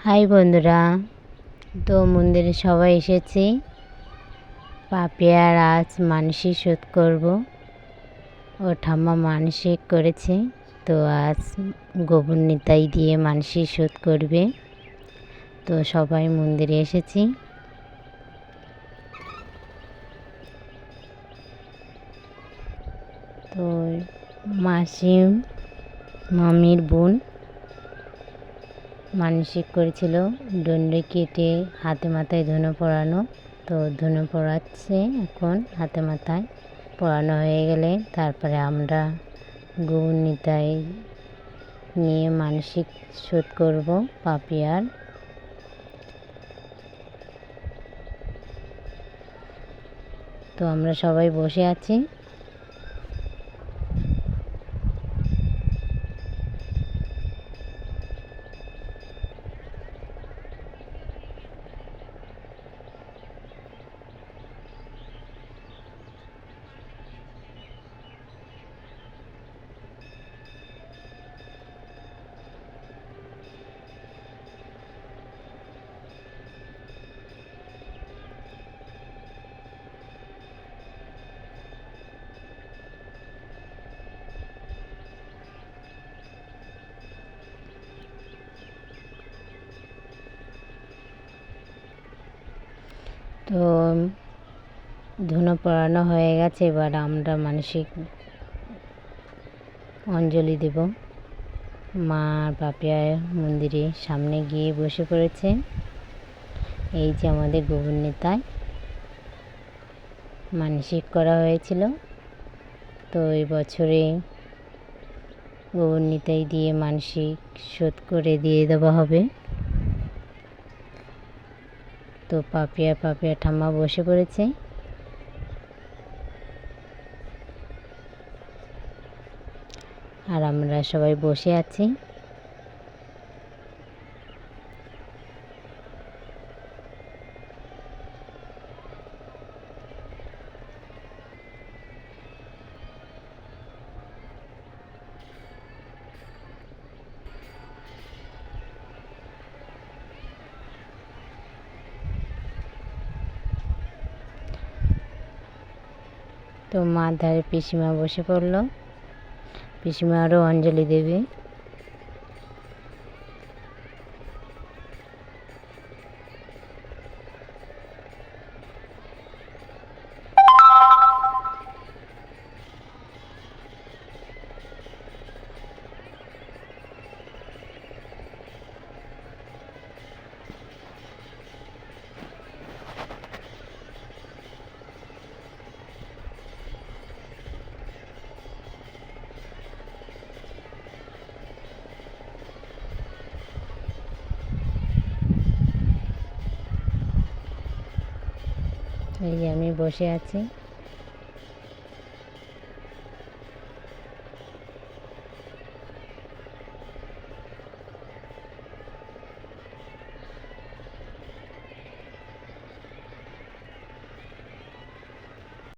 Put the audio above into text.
High বন্ধুরা, তো মন্দিরে সবাই এসেছি। পাপিয়ার আজ মানসিক শোধ করব। ও ঠাম্মা মানসিক করেছে, তো আজ গোবর নিতাই দিয়ে মানসিক শোধ করবে। তো সবাই মন্দিরে এসেছি। তো মাসি মামির বোন মানসিক করেছিল দণ্ডি কেটে হাতে মাথায় ধুনো পরানো। তো ধুনো পরাচ্ছে, এখন হাতে মাথায় পরানো হয়ে গেলে তারপরে আমরা গোবর নিতাই নিয়ে মানসিক শোধ করব পাপিয়ার। তো আমরা সবাই বসে আছি। তো ধুনো পরানো হয়ে গেছে, এবার আমরা মানসিক অঞ্জলি দেব। মা পাপিয়া মন্দিরে সামনে গিয়ে বসে পড়েছে। এই যে আমাদের গোবর নিতাই মানসিক করা হয়েছিল, তো এই বছরে গোবর নিতাই দিয়ে মানসিক শোধ করে দিয়ে দেওয়া হবে। তো পাপিয়া ঠাম্মা বসে পড়েছে। আর আমরা সবাই বসে আছি। তো মার ধারে পিসিমা বসে পড়লো, পিসিমা আরও অঞ্জলি দেবে। এই যে আমি বসে আছি।